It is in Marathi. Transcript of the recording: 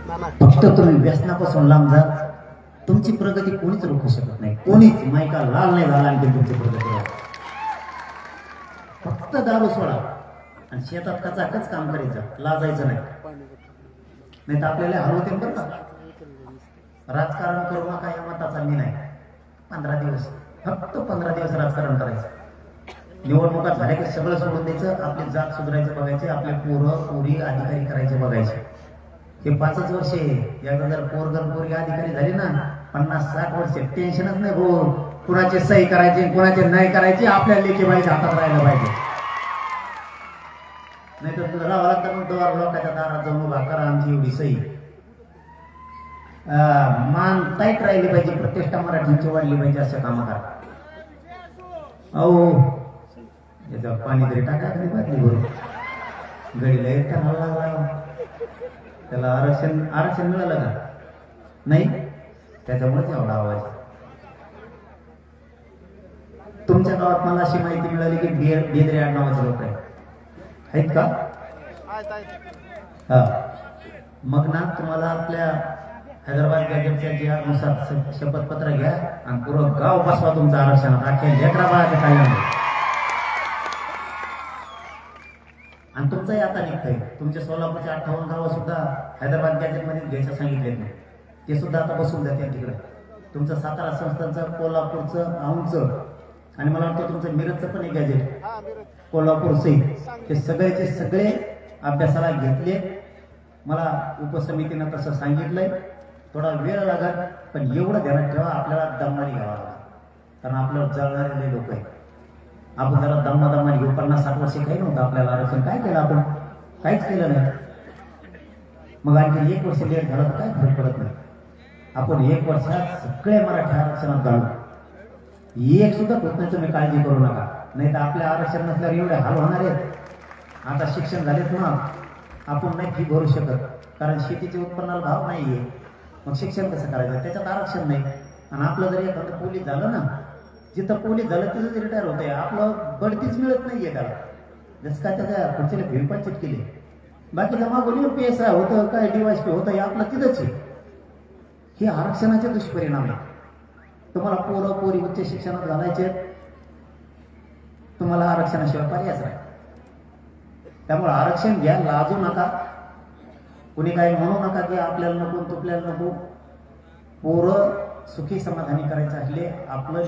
फक्त तुम्ही व्यसनापासून लांब जा. तुमची प्रगती कोणीच रोखू शकत नाही. कोणीच मायका लाल नाही झाला आणखी तुमची प्रगती होईल. फक्त दारू सोडा आणि शेतात कचाकच काम करायचं, लाजायचं नाही. नाही तर आपल्याला हरवते बरं का. राजकारण करू नका या मताचा मी नाही. 15 दिवस, फक्त 15 दिवस राजकारण करायचं. निवडणुका झाल्या की सगळं सोडून द्यायचं. आपली जात सुधारायचं बघायचे, आपले पोरं पोरी अधिकारी करायचे बघायचे. हे 5च वर्ष आहे. एकदा जर पोरगी अधिकारी झाली ना, 50-60 वर्ष टेन्शनच नाही भाऊ. कुणाचे सही करायचे कुणाचे नाही करायचे आपल्या लेखी बाईच्या हातात राहायला पाहिजे. नाही तर तुझं राहावं लागतं मग दोन लोकांच्या दारात जाऊन उभा करा आमची एवढी सही. मान टाईट राहिली पाहिजे, प्रतिष्ठा मराठींची वाढली पाहिजे असं काम करा. अहो याचं पाणी तरी टाका तरी बाटली भरून. गडीला एकटा हल्ला, त्याला आरक्षण मिळालं का नाही, त्याच्यामुळेच एवढा आवाज. तुमच्या गावात मला अशी माहिती मिळाली की बेदरे आडनावाचे लोक आहेत का? हा, मग ना तुम्हाला आपल्या हैदराबाद गॅजेटच्या GR नुसार शपथपत्र घ्या आणि पुरं गाव बसवा तुमचं आरक्षणात. अख्ख्या लेकरा बाळाच्या काळामध्ये आणि तुमचंही आता निघतंय. तुमच्या सोलापूरचे 58 गावं सुद्धा हैदराबाद गॅजेटमध्ये घ्यायचं सांगितले नाही. ते सुद्धा आता बसून जाते तिकडे. तुमचं सातारा संस्थांचं, कोल्हापूरचं, औंधचं आणि मला वाटतं तुमचं मिरजचं पण एक गॅजेट कोल्हापूरचे, ते सगळेचे सगळे अभ्यासाला घेतले. मला उपसमितीनं तसं सांगितलंय. थोडा वेळ लागत पण एवढं ध्यानात ठेवा, आपल्याला दमदारी घ्यावा लागेल. कारण आपल्याला जळणारे लोक आहेत. आपण जरा दमादमाने घेऊ. 50-60 वर्ष काही नव्हतं आपल्याला आरक्षण. काय केलं आपण? काहीच केलं नाही. मग आणखी 1 वर्ष लेट झालं तर काय फरक पडत नाही. आपण 1 वर्षात सगळे मराठी आरक्षणात घालू. एक सुद्धा होत नाही, तुम्ही काळजी करू नका. नाही तर आपल्या आरक्षण नसल्यावर एवढे हाल होणार आहेत. आता शिक्षण झालेत ना, आपण नाही फी भरू शकत कारण शेतीच्या उत्पन्नाला भाव नाहीये. मग शिक्षण कसं करायचं? त्याच्यात आरक्षण नाही. आणि आपलं जर एखादं पोलीस झालं ना, जिथं पोलीस झालं तिथं रिटायर होतंय. आपलं बढतीच मिळत नाहीये त्याला. जसं काय त्याच्या पुढच्या भेळपाचीत केली. बाकीचं मागून PSI होतं, काय DYSP होतं, हे आपलं तिथंच आहे. हे आरक्षणाचे दुष्परिणाम आहे. तुम्हाला पोरं पोरी उच्च शिक्षणात घालायचे, तुम्हाला आरक्षणाशिवाय पर्यायच नाही. त्यामुळे आरक्षण घ्या, लाजू नका. कुणी काही म्हणू नका की आपल्याला नको तुपल्याला नको. पोरं सुखी समाधानी करायचं असले आपलं